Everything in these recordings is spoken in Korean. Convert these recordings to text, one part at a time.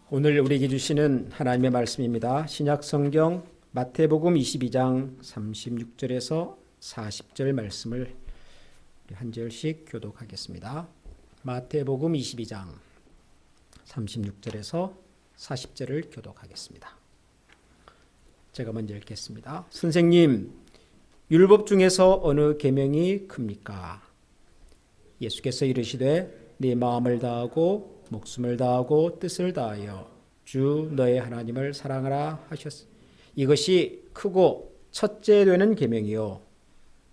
오늘 우리에게 주시는 하나님의 말씀입니다. 신약 성경 마태복음 22장 36절에서 40절 말씀을 한 절씩 교독하겠습니다. 마태복음 22장 36절에서 40절을 교독하겠습니다. 제가 먼저 읽겠습니다. 선생님, 율법 중에서 어느 계명이 큽니까? 예수께서 이르시되 네 마음을 다하고 목숨을 다하고 뜻을 다하여 주 너의 하나님을 사랑하라 하셨으니 이것이 크고 첫째 되는 계명이요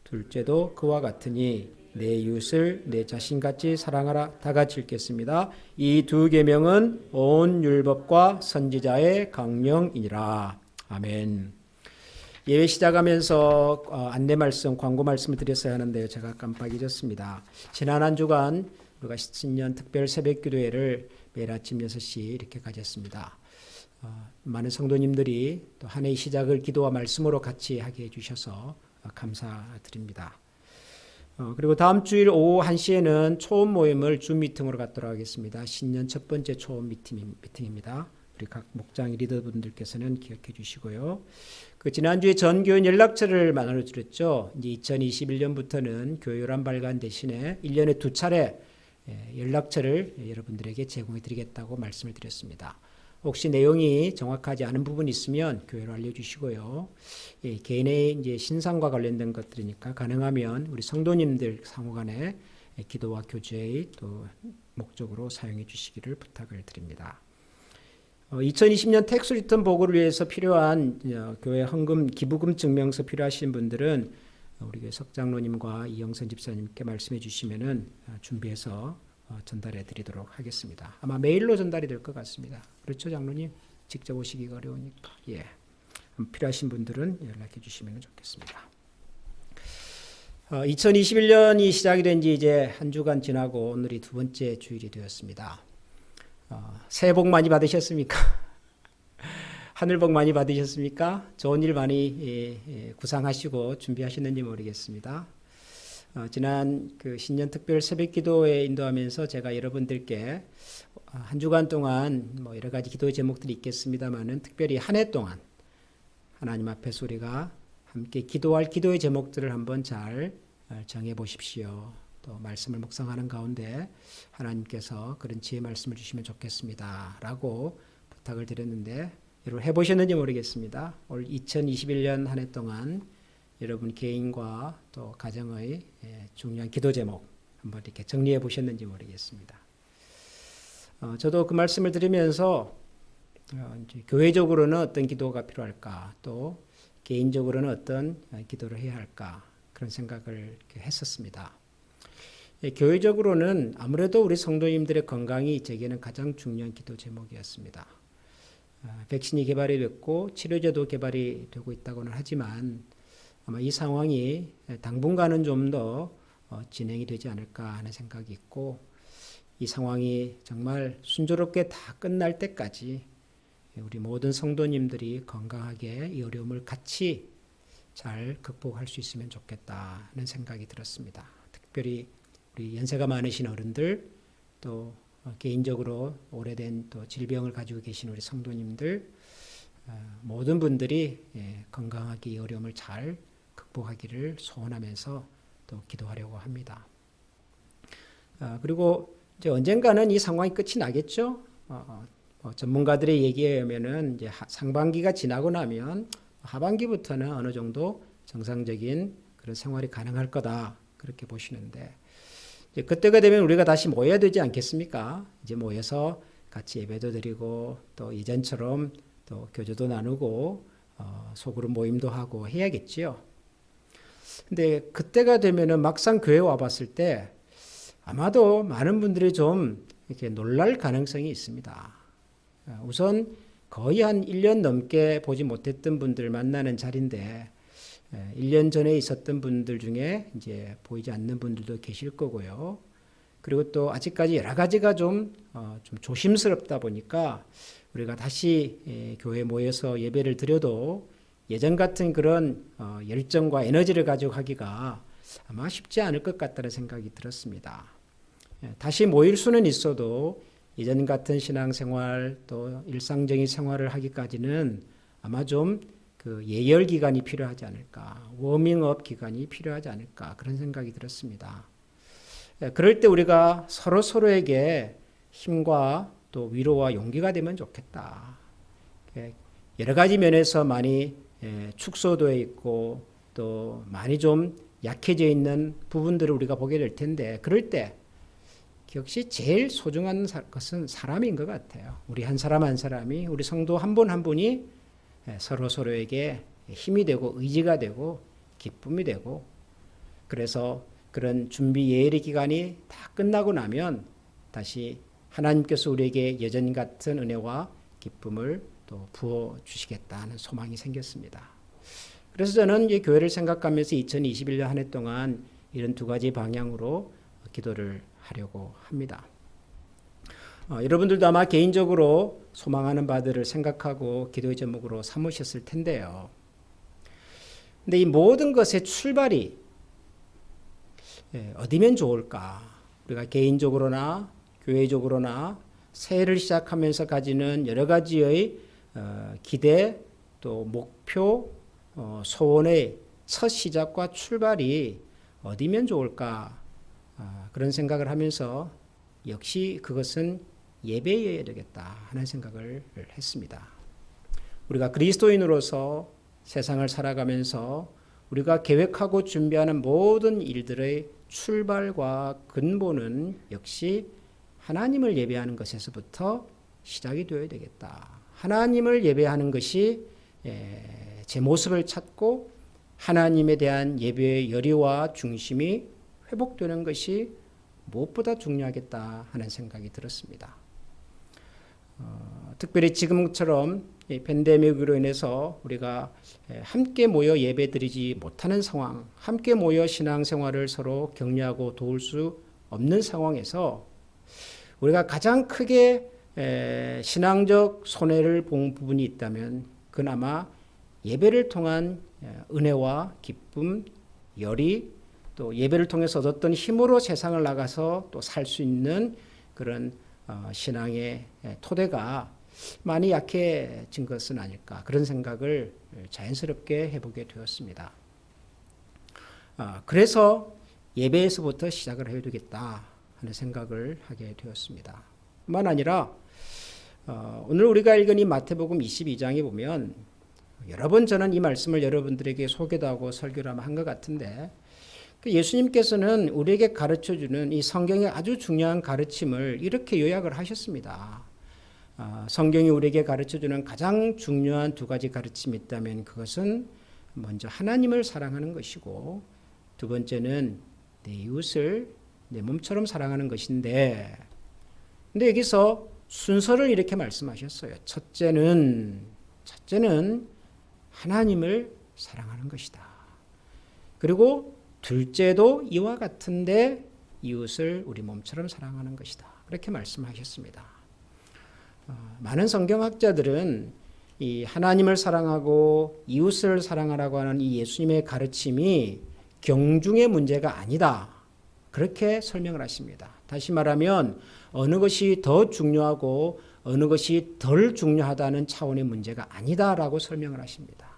둘째도 그와 같으니 내 이웃을 내 자신같이 사랑하라. 다 같이 읽겠습니다. 이 두 계명은 온 율법과 선지자의 강령이니라. 아멘. 예배 시작하면서 안내 말씀, 광고 말씀을 드렸어야 하는데 제가 깜빡 잊었습니다. 지난 한 주간 우리가 신년 특별 새벽 기도회를 매일 아침 6시 이렇게 가졌습니다. 많은 성도님들이 또 한 해의 시작을 기도와 말씀으로 같이 하게 해주셔서 감사드립니다. 그리고 다음 주일 오후 1시에는 초음 모임을 줌 미팅으로 갖도록 하겠습니다. 신년 첫 번째 초음 미팅입니다. 우리 각 목장 리더분들께서는 기억해 주시고요. 지난주에 전교인 연락처를 나눠드렸죠. 이제 2021년부터는 교회 요람 발간 대신에 1년에 2차례 연락처를 여러분들에게 제공해 드리겠다고 말씀을 드렸습니다. 혹시 내용이 정확하지 않은 부분이 있으면 교회로 알려주시고요. 개인의 이제 신상과 관련된 것들이니까 가능하면 우리 성도님들 상호간에 기도와 교제의 또 목적으로 사용해 주시기를 부탁을 드립니다. 2020년 텍스 리턴 보고를 위해서 필요한 교회 헌금 기부금 증명서 필요하신 분들은 우리 교회 석장로님과 이영선 집사님께 말씀해 주시면은 준비해서 전달해 드리도록 하겠습니다. 아마 메일로 전달이 될 것 같습니다. 그렇죠, 장로님? 직접 오시기가 어려우니까. 예. 필요하신 분들은 연락해 주시면 좋겠습니다. 2021년이 시작이 된 지 이제 한 주간 지나고 오늘이 두 번째 주일이 되었습니다. 새해 복 많이 받으셨습니까? 하늘 복 많이 받으셨습니까? 좋은 일 많이 구상하시고 준비하셨는지 모르겠습니다. 지난 신년 특별 새벽 기도에 인도하면서 제가 여러분들께 한 주간 동안 뭐 여러 가지 기도의 제목들이 있겠습니다만은 특별히 한 해 동안 하나님 앞에서 우리가 함께 기도할 기도의 제목들을 한번 잘 정해 보십시오. 또 말씀을 묵상하는 가운데 하나님께서 그런 지혜 말씀을 주시면 좋겠습니다. 라고 부탁을 드렸는데 여러분 해보셨는지 모르겠습니다. 올 2021년 한 해 동안 여러분 개인과 또 가정의 중요한 기도 제목 한번 이렇게 정리해 보셨는지 모르겠습니다. 저도 그 말씀을 드리면서 이제 교회적으로는 어떤 기도가 필요할까 또 개인적으로는 어떤 기도를 해야 할까 그런 생각을 했었습니다. 교회적으로는 아무래도 우리 성도님들의 건강이 제게는 가장 중요한 기도 제목이었습니다. 백신이 개발이 됐고 치료제도 개발이 되고 있다고는 하지만 아마 이 상황이 당분간은 좀 더 진행이 되지 않을까 하는 생각이 있고 이 상황이 정말 순조롭게 다 끝날 때까지 우리 모든 성도님들이 건강하게 이 어려움을 같이 잘 극복할 수 있으면 좋겠다 하는 생각이 들었습니다. 특별히 우리 연세가 많으신 어른들 또 개인적으로 오래된 또 질병을 가지고 계신 우리 성도님들 모든 분들이 건강하게 이 어려움을 잘 극복하기를 소원하면서 또 기도하려고 합니다. 그리고 이제 언젠가는 이 상황이 끝이 나겠죠. 전문가들의 얘기에 의하면은 이제 상반기가 지나고 나면 하반기부터는 어느 정도 정상적인 그런 생활이 가능할 거다 그렇게 보시는데 이제 그때가 되면 우리가 다시 모여야 되지 않겠습니까? 이제 모여서 같이 예배도 드리고 또 예전처럼 또 교제도 나누고 소그룹 모임도 하고 해야겠지요. 근데 그때가 되면은 막상 교회 와봤을 때 아마도 많은 분들이 좀 이렇게 놀랄 가능성이 있습니다. 우선 거의 한 1년 넘게 보지 못했던 분들 만나는 자리인데 1년 전에 있었던 분들 중에 이제 보이지 않는 분들도 계실 거고요. 그리고 또 아직까지 여러 가지가 좀 조심스럽다 보니까 우리가 다시 교회에 모여서 예배를 드려도 예전 같은 그런 열정과 에너지를 가지고 하기가 아마 쉽지 않을 것 같다는 생각이 들었습니다. 다시 모일 수는 있어도 예전 같은 신앙생활 또 일상적인 생활을 하기까지는 아마 좀 그 예열 기간이 필요하지 않을까, 워밍업 기간이 필요하지 않을까 그런 생각이 들었습니다. 그럴 때 우리가 서로에게 힘과 또 위로와 용기가 되면 좋겠다. 여러 가지 면에서 많이 축소되어 있고 또 많이 좀 약해져 있는 부분들을 우리가 보게 될 텐데, 그럴 때 역시 제일 소중한 것은 사람인 것 같아요. 우리 한 사람 한 사람이, 우리 성도 한 분 한 분이 서로에게 힘이 되고 의지가 되고 기쁨이 되고, 그래서 그런 준비 예리 기간이 다 끝나고 나면 다시 하나님께서 우리에게 예전 같은 은혜와 기쁨을 또 부어주시겠다는 소망이 생겼습니다. 그래서 저는 이 교회를 생각하면서 2021년 한 해 동안 이런 두 가지 방향으로 기도를 하려고 합니다. 여러분들도 아마 개인적으로 소망하는 바들을 생각하고 기도의 제목으로 삼으셨을 텐데요. 근데 이 모든 것의 출발이 어디면 좋을까? 우리가 개인적으로나 교회적으로나 새해를 시작하면서 가지는 여러 가지의 기대 또 목표, 소원의 첫 시작과 출발이 어디면 좋을까? 그런 생각을 하면서 역시 그것은 예배여야 되겠다 하는 생각을 했습니다. 우리가 그리스도인으로서 세상을 살아가면서 우리가 계획하고 준비하는 모든 일들의 출발과 근본은 역시 하나님을 예배하는 것에서부터 시작이 되어야 되겠다. 하나님을 예배하는 것이 제 모습을 찾고 하나님에 대한 예배의 열의와 중심이 회복되는 것이 무엇보다 중요하겠다 하는 생각이 들었습니다. 특별히 지금처럼 팬데믹으로 인해서 우리가 함께 모여 예배드리지 못하는 상황, 함께 모여 신앙생활을 서로 격려하고 도울 수 없는 상황에서 우리가 가장 크게 신앙적 손해를 본 부분이 있다면 그나마 예배를 통한 은혜와 기쁨, 열의, 또 예배를 통해서 얻었던 힘으로 세상을 나가서 또 살 수 있는 그런 신앙의 토대가 많이 약해진 것은 아닐까, 그런 생각을 자연스럽게 해보게 되었습니다. 그래서 예배에서부터 시작을 해야 되겠다 하는 생각을 하게 되었습니다. 뿐만 아니라 오늘 우리가 읽은 이 마태복음 22장에 보면 여러 번 저는 이 말씀을 여러분들에게 소개도 하고 설교를 한 것 같은데, 예수님께서는 우리에게 가르쳐주는 이 성경의 아주 중요한 가르침을 이렇게 요약을 하셨습니다. 성경이 우리에게 가르쳐주는 가장 중요한 두 가지 가르침이 있다면 그것은 먼저 하나님을 사랑하는 것이고, 두 번째는 내 이웃을 내 몸처럼 사랑하는 것인데, 근데 여기서 순서를 이렇게 말씀하셨어요. 첫째는 하나님을 사랑하는 것이다. 그리고 둘째도 이와 같은데 이웃을 우리 몸처럼 사랑하는 것이다. 그렇게 말씀하셨습니다. 많은 성경학자들은 이 하나님을 사랑하고 이웃을 사랑하라고 하는 이 예수님의 가르침이 경중의 문제가 아니다, 그렇게 설명을 하십니다. 다시 말하면 어느 것이 더 중요하고 어느 것이 덜 중요하다는 차원의 문제가 아니다라고 설명을 하십니다.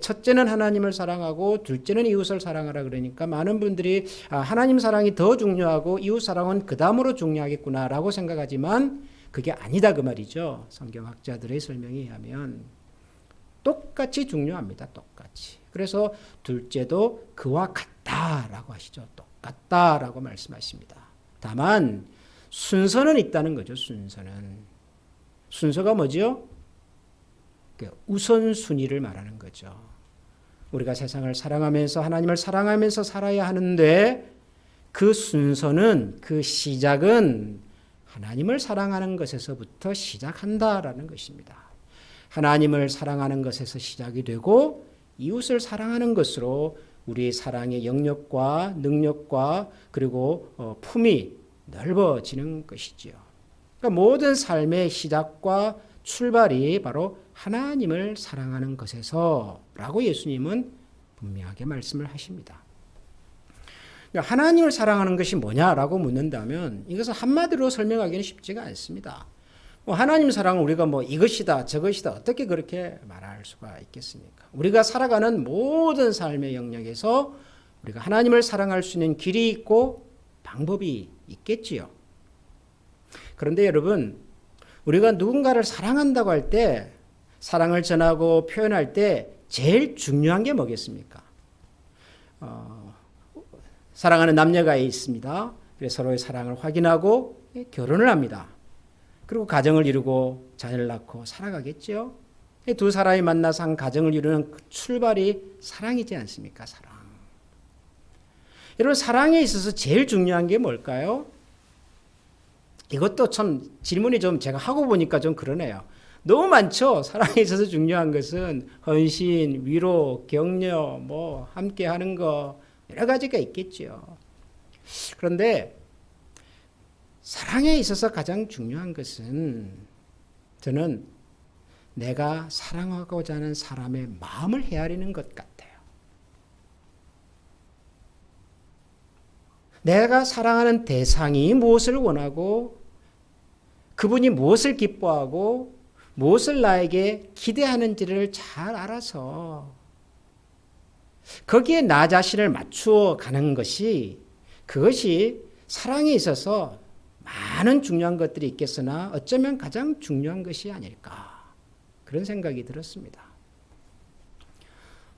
첫째는 하나님을 사랑하고 둘째는 이웃을 사랑하라 그러니까 많은 분들이 하나님 사랑이 더 중요하고 이웃 사랑은 그 다음으로 중요하겠구나라고 생각하지만 그게 아니다 그 말이죠. 성경학자들의 설명에 의하면 똑같이 중요합니다. 똑같이. 그래서 둘째도 그와 같다라고 하시죠. 똑같다라고 말씀하십니다. 다만 순서는 있다는 거죠. 순서가 뭐죠? 우선순위를 말하는 거죠. 우리가 세상을 사랑하면서 하나님을 사랑하면서 살아야 하는데 그 순서는, 그 시작은 하나님을 사랑하는 것에서부터 시작한다라는 것입니다. 하나님을 사랑하는 것에서 시작이 되고 이웃을 사랑하는 것으로 우리의 사랑의 영역과 능력과 그리고 품이 넓어지는 것이지요. 그러니까 모든 삶의 시작과 출발이 바로 하나님을 사랑하는 것에서 라고 예수님은 분명하게 말씀을 하십니다. 하나님을 사랑하는 것이 뭐냐라고 묻는다면 이것은 한마디로 설명하기는 쉽지가 않습니다. 하나님 사랑은 우리가 이것이다 저것이다 어떻게 그렇게 말할 수가 있겠습니까? 우리가 살아가는 모든 삶의 영역에서 우리가 하나님을 사랑할 수 있는 길이 있고 방법이 있겠지요. 그런데 여러분, 우리가 누군가를 사랑한다고 할 때, 사랑을 전하고 표현할 때 제일 중요한 게 뭐겠습니까? 사랑하는 남녀가 있습니다. 그래서 서로의 사랑을 확인하고 결혼을 합니다. 그리고 가정을 이루고 자녀를 낳고 살아가겠죠. 두 사람이 만나서 한 가정을 이루는 그 출발이 사랑이지 않습니까? 사랑. 여러분, 사랑에 있어서 제일 중요한 게 뭘까요? 이것도 참 질문이 좀 제가 하고 보니까 좀 그러네요. 너무 많죠. 사랑에 있어서 중요한 것은 헌신, 위로, 격려, 함께 하는 거 여러 가지가 있겠죠. 그런데 사랑에 있어서 가장 중요한 것은 저는 내가 사랑하고자 하는 사람의 마음을 헤아리는 것 같아요. 내가 사랑하는 대상이 무엇을 원하고 그분이 무엇을 기뻐하고 무엇을 나에게 기대하는지를 잘 알아서 거기에 나 자신을 맞추어 가는 것이 그것이 사랑에 있어서 많은 중요한 것들이 있겠으나 어쩌면 가장 중요한 것이 아닐까 그런 생각이 들었습니다.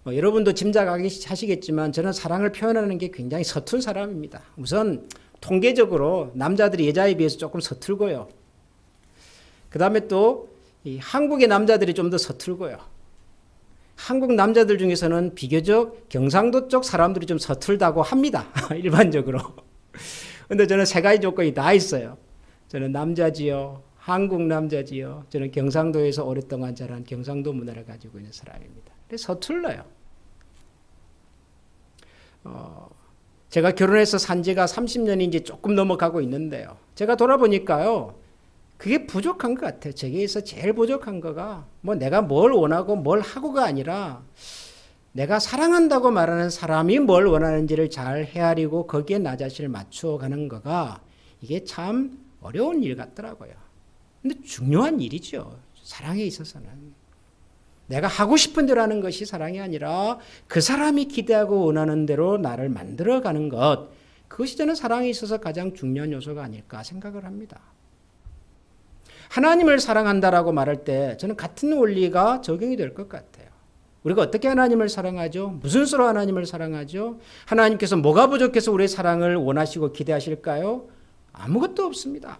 여러분도 짐작하시겠지만 저는 사랑을 표현하는 게 굉장히 서툰 사람입니다. 우선 통계적으로 남자들이 여자에 비해서 조금 서툴고요. 그 다음에 또 한국의 남자들이 좀 더 서툴고요. 한국 남자들 중에서는 비교적 경상도 쪽 사람들이 좀 서툴다고 합니다. 일반적으로. 그런데 저는 세 가지 조건이 다 있어요. 저는 남자지요. 한국 남자지요. 저는 경상도에서 오랫동안 자란 경상도 문화를 가지고 있는 사람입니다. 그래서 서툴러요. 제가 결혼해서 산 지가 30년이 이제 조금 넘어가고 있는데요. 제가 돌아보니까요. 그게 부족한 것 같아요. 저기에서 제일 부족한 거가 내가 뭘 원하고 뭘 하고가 아니라 내가 사랑한다고 말하는 사람이 뭘 원하는지를 잘 헤아리고 거기에 나 자신을 맞추어 가는 거가 이게 참 어려운 일 같더라고요. 근데 중요한 일이죠. 사랑에 있어서는. 내가 하고 싶은 대로 하는 것이 사랑이 아니라 그 사람이 기대하고 원하는 대로 나를 만들어가는 것. 그것이 저는 사랑에 있어서 가장 중요한 요소가 아닐까 생각을 합니다. 하나님을 사랑한다라고 말할 때 저는 같은 원리가 적용이 될 것 같아요. 우리가 어떻게 하나님을 사랑하죠? 무슨 수로 하나님을 사랑하죠? 하나님께서 뭐가 부족해서 우리의 사랑을 원하시고 기대하실까요? 아무것도 없습니다.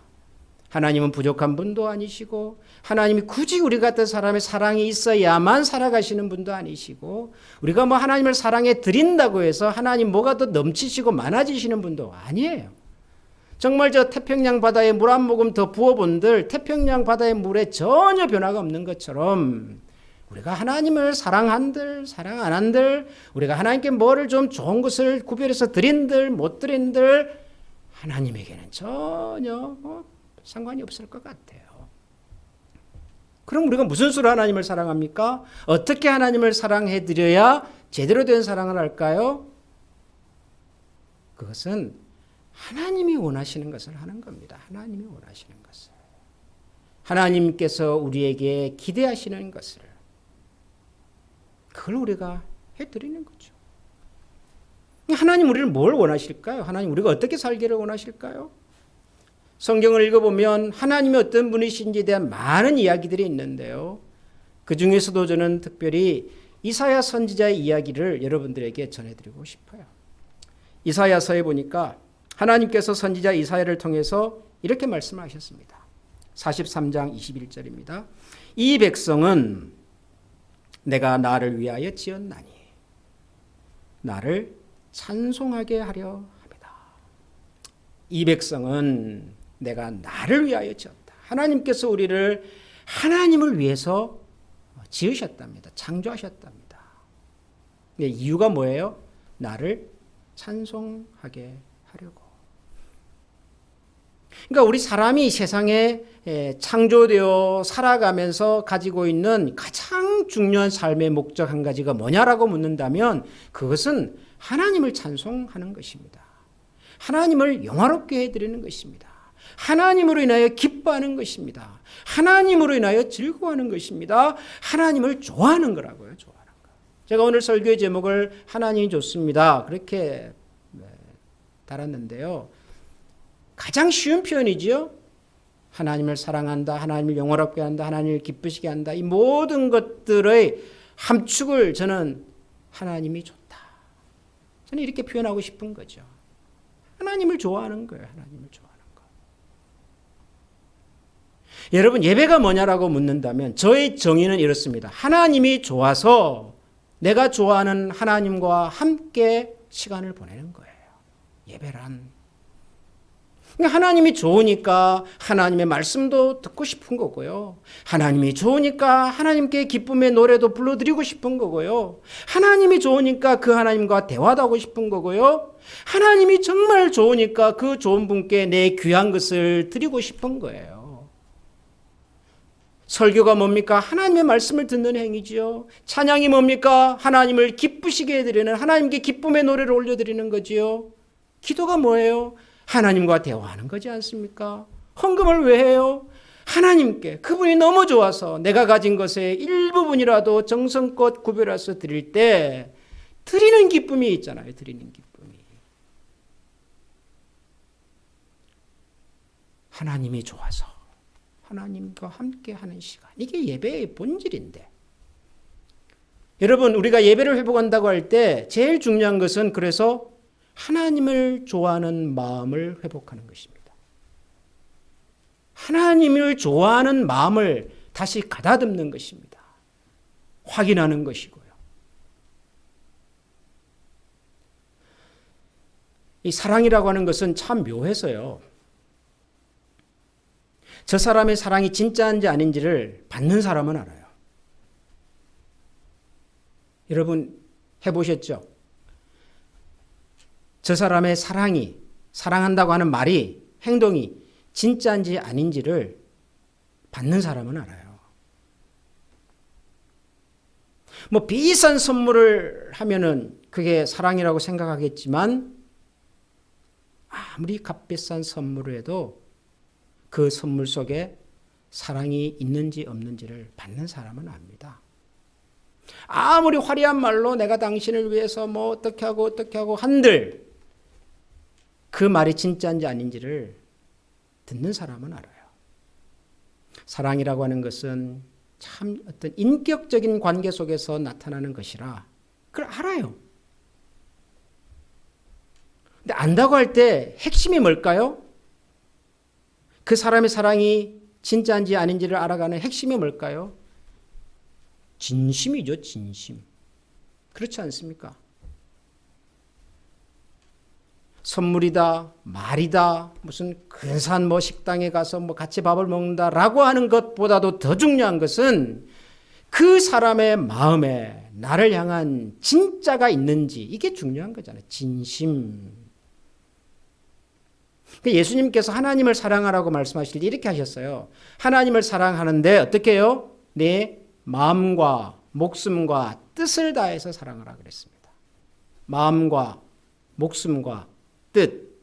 하나님은 부족한 분도 아니시고 하나님이 굳이 우리 같은 사람의 사랑이 있어야만 살아가시는 분도 아니시고 우리가 하나님을 사랑해 드린다고 해서 하나님 뭐가 더 넘치시고 많아지시는 분도 아니에요. 정말 저 태평양 바다에 물 한 모금 더 부어본들 태평양 바다의 물에 전혀 변화가 없는 것처럼 우리가 하나님을 사랑한들 사랑 안 한들 우리가 하나님께 뭐를 좀 좋은 것을 구별해서 드린들 못 드린들 하나님에게는 전혀 상관이 없을 것 같아요. 그럼 우리가 무슨 수로 하나님을 사랑합니까? 어떻게 하나님을 사랑해 드려야 제대로 된 사랑을 할까요? 그것은 하나님이 원하시는 것을 하는 겁니다. 하나님이 원하시는 것을. 하나님께서 우리에게 기대하시는 것을. 그걸 우리가 해드리는 거죠. 하나님 우리를 뭘 원하실까요? 하나님 우리가 어떻게 살기를 원하실까요? 성경을 읽어보면 하나님이 어떤 분이신지에 대한 많은 이야기들이 있는데요. 그 중에서도 저는 특별히 이사야 선지자의 이야기를 여러분들에게 전해드리고 싶어요. 이사야서에 보니까 하나님께서 선지자 이사야를 통해서 이렇게 말씀하셨습니다. 43장 21절입니다. 이 백성은 내가 나를 위하여 지었나니 나를 찬송하게 하려 합니다. 이 백성은 내가 나를 위하여 지었다. 하나님께서 우리를 하나님을 위해서 지으셨답니다. 창조하셨답니다. 이유가 뭐예요? 나를 찬송하게 하려고. 그러니까 우리 사람이 세상에 창조되어 살아가면서 가지고 있는 가장 중요한 삶의 목적 한 가지가 뭐냐라고 묻는다면 그것은 하나님을 찬송하는 것입니다. 하나님을 영화롭게 해드리는 것입니다. 하나님으로 인하여 기뻐하는 것입니다. 하나님으로 인하여 즐거워하는 것입니다. 하나님을 좋아하는 거라고요. 좋아하는 거. 제가 오늘 설교의 제목을 하나님이 좋습니다. 그렇게 달았는데요. 가장 쉬운 표현이지요. 하나님을 사랑한다, 하나님을 영화롭게 한다, 하나님을 기쁘시게 한다. 이 모든 것들의 함축을 저는 하나님이 좋다. 저는 이렇게 표현하고 싶은 거죠. 하나님을 좋아하는 거예요. 하나님을 좋아하는 거. 여러분, 예배가 뭐냐라고 묻는다면 저의 정의는 이렇습니다. 하나님이 좋아서 내가 좋아하는 하나님과 함께 시간을 보내는 거예요. 예배란. 하나님이 좋으니까 하나님의 말씀도 듣고 싶은 거고요. 하나님이 좋으니까 하나님께 기쁨의 노래도 불러드리고 싶은 거고요. 하나님이 좋으니까 그 하나님과 대화도 하고 싶은 거고요. 하나님이 정말 좋으니까 그 좋은 분께 내 귀한 것을 드리고 싶은 거예요. 설교가 뭡니까? 하나님의 말씀을 듣는 행위지요. 찬양이 뭡니까? 하나님을 기쁘시게 해드리는, 하나님께 기쁨의 노래를 올려드리는 거지요. 기도가 뭐예요? 하나님과 대화하는 거지 않습니까? 헌금을 왜 해요? 하나님께 그분이 너무 좋아서 내가 가진 것의 일부분이라도 정성껏 구별해서 드릴 때 드리는 기쁨이 있잖아요. 드리는 기쁨이. 하나님이 좋아서 하나님과 함께 하는 시간. 이게 예배의 본질인데. 여러분, 우리가 예배를 회복한다고 할 때 제일 중요한 것은 그래서 하나님을 좋아하는 마음을 회복하는 것입니다. 하나님을 좋아하는 마음을 다시 가다듬는 것입니다. 확인하는 것이고요. 이 사랑이라고 하는 것은 참 묘해서요. 저 사람의 사랑이 진짜인지 아닌지를 받는 사람은 알아요. 여러분 해보셨죠? 저 사람의 사랑이, 사랑한다고 하는 말이, 행동이 진짜인지 아닌지를 받는 사람은 알아요. 뭐 비싼 선물을 하면은 그게 사랑이라고 생각하겠지만 아무리 값비싼 선물을 해도 그 선물 속에 사랑이 있는지 없는지를 받는 사람은 압니다. 아무리 화려한 말로 내가 당신을 위해서 뭐 어떻게 하고 한들 그 말이 진짜인지 아닌지를 듣는 사람은 알아요. 사랑이라고 하는 것은 참 어떤 인격적인 관계 속에서 나타나는 것이라 그걸 알아요. 근데 안다고 할 때 핵심이 뭘까요? 그 사람의 사랑이 진짜인지 아닌지를 알아가는 핵심이 뭘까요? 진심이죠, 진심. 그렇지 않습니까? 선물이다, 말이다, 무슨 근사한 뭐 식당에 가서 뭐 같이 밥을 먹는다라고 하는 것보다도 더 중요한 것은 그 사람의 마음에 나를 향한 진짜가 있는지 이게 중요한 거잖아요. 진심. 예수님께서 하나님을 사랑하라고 말씀하실 때 이렇게 하셨어요. 하나님을 사랑하는데 어떻게 해요? 내 마음과 목숨과 뜻을 다해서 사랑하라 그랬습니다. 마음과 목숨과 뜻.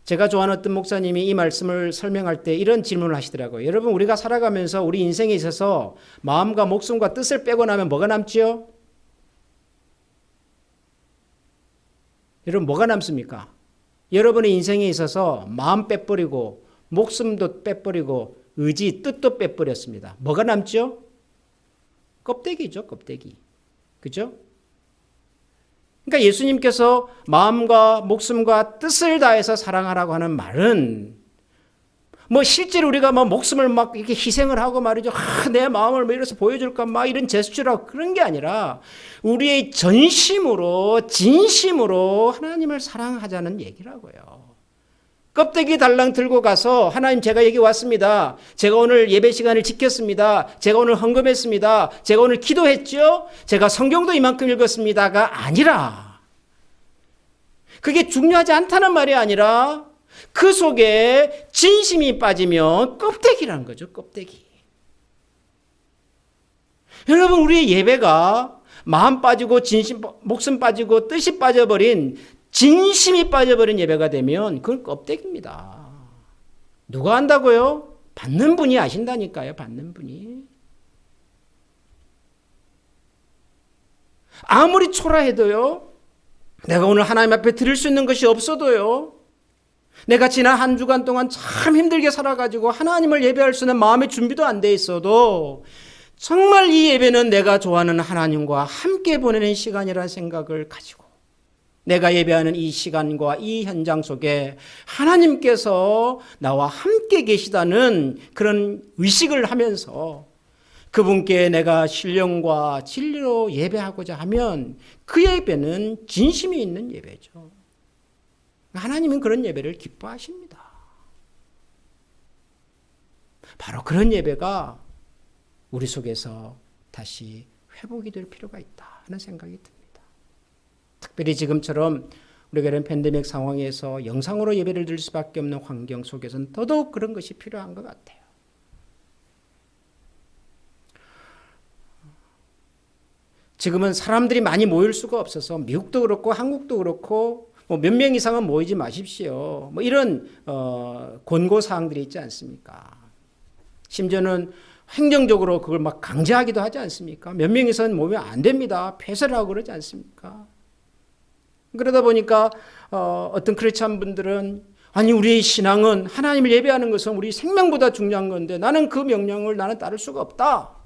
제가 좋아하는 어떤 목사님이 이 말씀을 설명할 때 이런 질문을 하시더라고요. 여러분, 우리가 살아가면서 우리 인생에 있어서 마음과 목숨과 뜻을 빼고 나면 뭐가 남지요? 여러분, 뭐가 남습니까? 여러분의 인생에 있어서 마음 빼버리고 목숨도 빼버리고 의지, 뜻도 빼버렸습니다. 뭐가 남죠? 껍데기죠, 껍데기. 그죠? 그러니까 예수님께서 마음과 목숨과 뜻을 다해서 사랑하라고 하는 말은 뭐 실제로 우리가 막 목숨을 막 이렇게 희생을 하고 말이죠. 내 마음을 뭐 이래서 보여줄까 막 이런 제스처라고 그런 게 아니라 우리의 전심으로 진심으로 하나님을 사랑하자는 얘기라고요. 껍데기 달랑 들고 가서 하나님 제가 여기 왔습니다. 제가 오늘 예배 시간을 지켰습니다. 제가 오늘 헌금했습니다. 제가 오늘 기도했죠. 제가 성경도 이만큼 읽었습니다가 아니라 그게 중요하지 않다는 말이 아니라 그 속에 진심이 빠지면 껍데기라는 거죠. 껍데기. 여러분, 우리의 예배가 마음 빠지고 진심, 목숨 빠지고 뜻이 빠져버린, 진심이 빠져버린 예배가 되면 그건 껍데기입니다. 누가 한다고요? 받는 분이 아신다니까요. 받는 분이. 아무리 초라해도요, 내가 오늘 하나님 앞에 드릴 수 있는 것이 없어도요, 내가 지난 한 주간 동안 참 힘들게 살아가지고 하나님을 예배할 수 있는 마음의 준비도 안 돼 있어도 정말 이 예배는 내가 좋아하는 하나님과 함께 보내는 시간이라는 생각을 가지고 내가 예배하는 이 시간과 이 현장 속에 하나님께서 나와 함께 계시다는 그런 의식을 하면서 그분께 내가 신령과 진리로 예배하고자 하면 그 예배는 진심이 있는 예배죠. 하나님은 그런 예배를 기뻐하십니다. 바로 그런 예배가 우리 속에서 다시 회복이 될 필요가 있다 하는 생각이 듭니다. 특별히 지금처럼 우리가 이런 팬데믹 상황에서 영상으로 예배를 드릴 수밖에 없는 환경 속에서는 더더욱 그런 것이 필요한 것 같아요. 지금은 사람들이 많이 모일 수가 없어서 미국도 그렇고 한국도 그렇고 몇 명 이상은 모이지 마십시오. 이런 권고사항들이 있지 않습니까? 심지어는 행정적으로 그걸 막 강제하기도 하지 않습니까? 몇 명 이상은 모이면 안 됩니다. 폐쇄를 하고 그러지 않습니까? 그러다 보니까 어떤 크리스찬 분들은 아니 우리 신앙은 하나님을 예배하는 것은 우리 생명보다 중요한 건데 나는 그 명령을 나는 따를 수가 없다.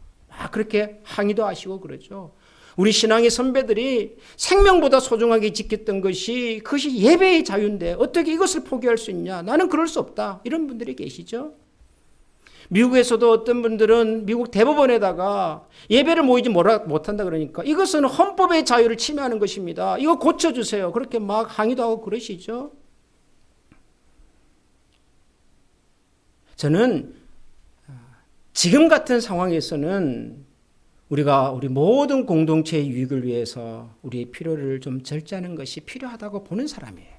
그렇게 항의도 하시고 그러죠. 우리 신앙의 선배들이 생명보다 소중하게 지켰던 것이 그것이 예배의 자유인데 어떻게 이것을 포기할 수 있냐. 나는 그럴 수 없다. 이런 분들이 계시죠. 미국에서도 어떤 분들은 미국 대법원에다가 예배를 모이지 못한다 그러니까 이것은 헌법의 자유를 침해하는 것입니다. 이거 고쳐주세요. 그렇게 막 항의도 하고 그러시죠. 저는 지금 같은 상황에서는 우리가 우리 모든 공동체의 유익을 위해서 우리의 필요를 좀 절제하는 것이 필요하다고 보는 사람이에요.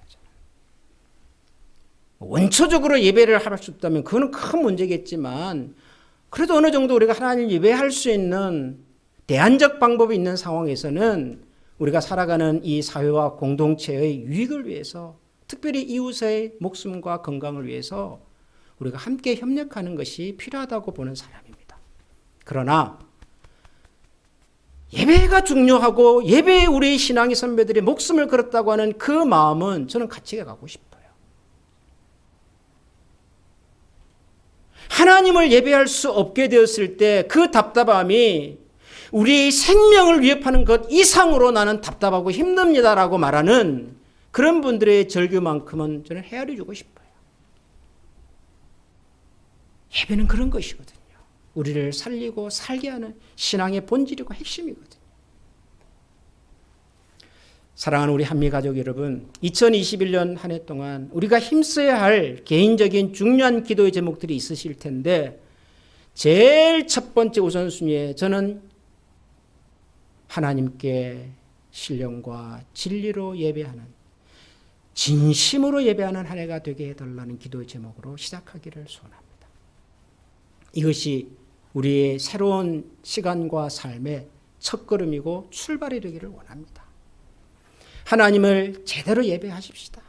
원초적으로 예배를 할 수 없다면 그거는 큰 문제겠지만 그래도 어느 정도 우리가 하나님 예배할 수 있는 대안적 방법이 있는 상황에서는 우리가 살아가는 이 사회와 공동체의 유익을 위해서 특별히 이웃의 목숨과 건강을 위해서 우리가 함께 협력하는 것이 필요하다고 보는 사람입니다. 그러나 예배가 중요하고 예배에 우리 신앙의 선배들이 목숨을 걸었다고 하는 그 마음은 저는 같이 가고 싶어요. 하나님을 예배할 수 없게 되었을 때 그 답답함이 우리의 생명을 위협하는 것 이상으로 나는 답답하고 힘듭니다라고 말하는 그런 분들의 절규만큼은 저는 헤아려 주고 싶어요. 예배는 그런 것이거든요. 우리를 살리고 살게 하는 신앙의 본질이고 핵심이거든요. 사랑하는 우리 한미가족 여러분, 2021년 한 해 동안 우리가 힘써야 할 개인적인 중요한 기도의 제목들이 있으실 텐데 제일 첫 번째 우선순위에 저는 하나님께 신령과 진리로 예배하는, 진심으로 예배하는 한 해가 되게 해달라는 기도의 제목으로 시작하기를 소원합니다. 이것이 우리의 새로운 시간과 삶의 첫걸음이고 출발이 되기를 원합니다. 하나님을 제대로 예배하십시다.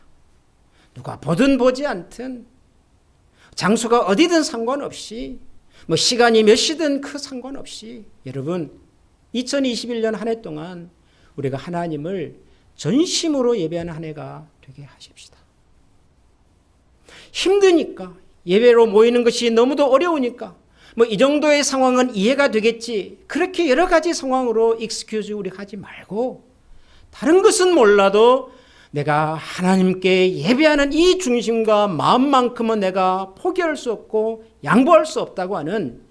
누가 보든 보지 않든 장소가 어디든 상관없이 시간이 몇 시든 그 상관없이 여러분 2021년 한 해 동안 우리가 하나님을 전심으로 예배하는 한 해가 되게 하십시다. 힘드니까 예배로 모이는 것이 너무도 어려우니까 이 정도의 상황은 이해가 되겠지. 그렇게 여러 가지 상황으로 익스큐즈 우리 하지 말고 다른 것은 몰라도 내가 하나님께 예배하는 이 중심과 마음만큼은 내가 포기할 수 없고 양보할 수 없다고 하는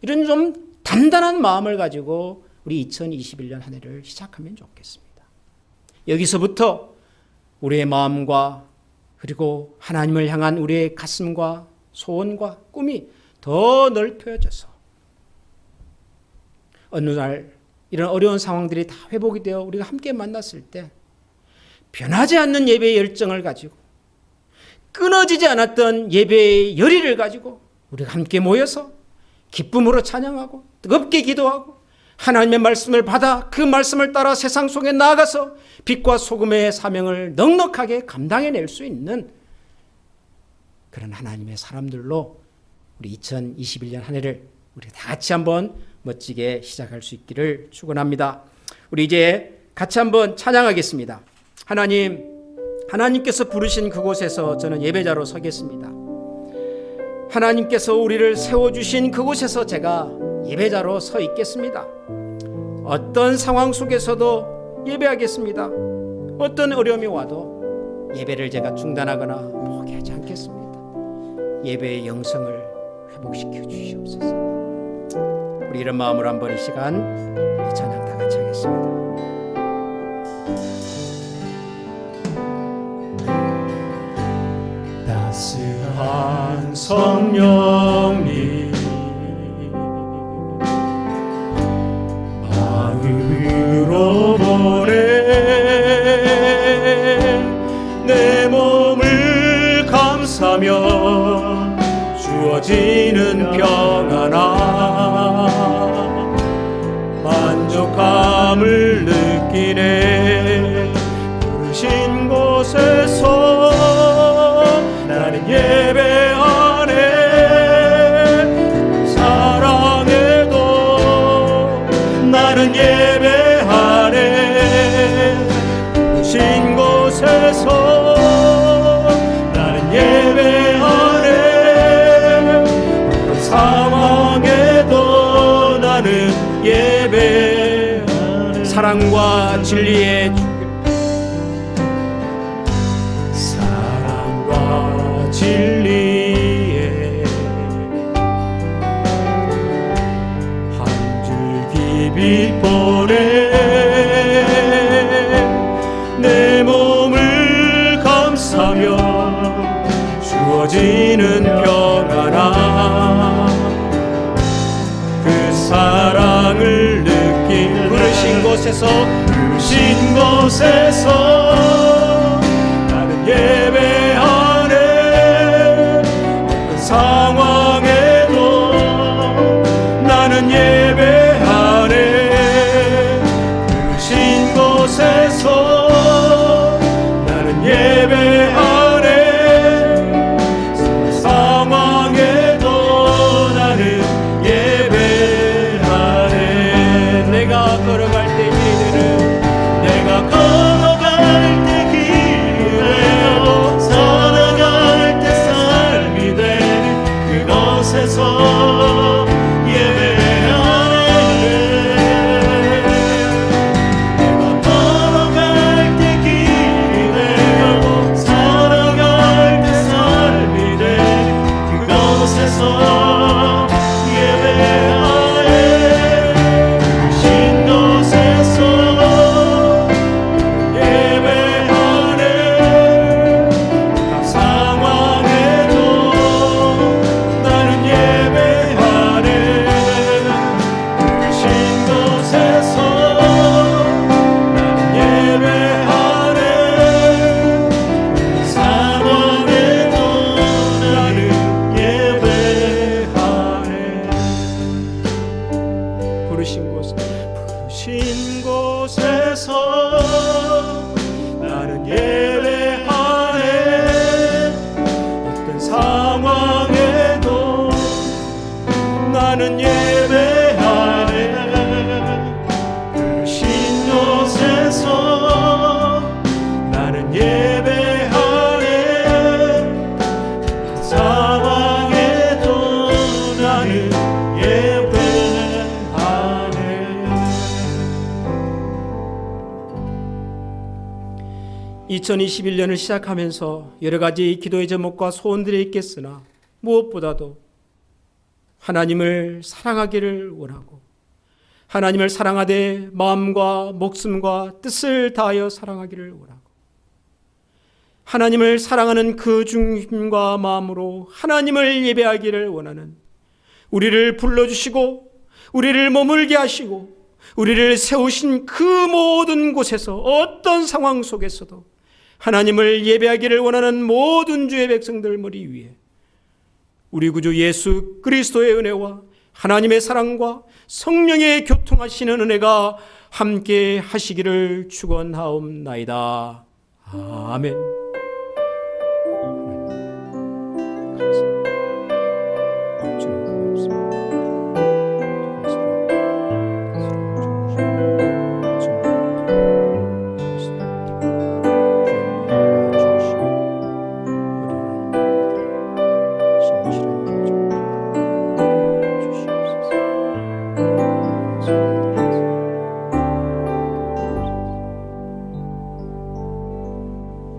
이런 좀 단단한 마음을 가지고 우리 2021년 한 해를 시작하면 좋겠습니다. 여기서부터 우리의 마음과 그리고 하나님을 향한 우리의 가슴과 소원과 꿈이 더 넓혀져서 어느 날 이런 어려운 상황들이 다 회복이 되어 우리가 함께 만났을 때 변하지 않는 예배의 열정을 가지고 끊어지지 않았던 예배의 열의를 가지고 우리가 함께 모여서 기쁨으로 찬양하고 뜨겁게 기도하고 하나님의 말씀을 받아 그 말씀을 따라 세상 속에 나아가서 빛과 소금의 사명을 넉넉하게 감당해낼 수 있는 그런 하나님의 사람들로 우리 2021년 한 해를 우리 다 같이 한번 멋지게 시작할 수 있기를 축원합니다. 우리 이제 같이 한번 찬양하겠습니다. 하나님께서 부르신 그곳에서 저는 예배자로 서겠습니다. 하나님께서 우리를 세워주신 그곳에서 제가 예배자로 서 있겠습니다. 어떤 상황 속에서도 예배하겠습니다. 어떤 어려움이 와도 예배를 제가 중단하거나 포기하지 않겠습니다. 예배의 영성을 회복시켜 주시옵소서. 우리 이런 마음으로 한번 이 시간 이 찬양 다 같이 하겠습니다. 따스한 성령님 마음으로 보내 내 몸을 감싸며 주어지는 평안함 만족함을 느끼네. 부르신 곳에서 나는 예배하네. 사랑해도 나는 예배하네. 부르신 곳에서 나는 예배하네. 상황에도 나는 예배하네. 사랑과 진리의 진리에 한 줄기 빛 보내 내 몸을 감싸며 주어지는 평안함 그 사랑을 느낀 부르신 곳에서 나는 예배하네. 상황에도 나는 예배하네. 부르신 곳에서 나는 예배하네. 상황에도 나는 예배하네. 내가 걸어갈 때 길을 내가 걸어갈 때 길을 살아갈 때 삶이 돼 그곳에서 예배하네. 내가 걸어갈 때 길이 되고 살아갈 때 삶이 돼 그곳에서 예배하네. 부르신 곳에서 예배하네. 각 상황에도 나는 예배하네. 부르신 곳에서 나는 예배하네. 상황에도 나는 예배하네. 부르신 곳에서 나는 예배하네. 어떤 상황에도 나는 예배하네. 부르신 곳에서 나는 예배하네. 상황에도 나는 예배하네. 2021년을 시작하면서 여러 가지 기도의 제목과 소원들이 있겠으나 무엇보다도 하나님을 사랑하기를 원하고 하나님을 사랑하되 마음과 목숨과 뜻을 다하여 사랑하기를 원하고 하나님을 사랑하는 그 중심과 마음으로 하나님을 예배하기를 원하는 우리를 불러주시고 우리를 머물게 하시고 우리를 세우신 그 모든 곳에서 어떤 상황 속에서도 하나님을 예배하기를 원하는 모든 주의 백성들 머리 위에 우리 구주 예수 그리스도의 은혜와 하나님의 사랑과 성령의 교통하시는 은혜가 함께 하시기를 축원하옵나이다. 아멘. 감사합니다.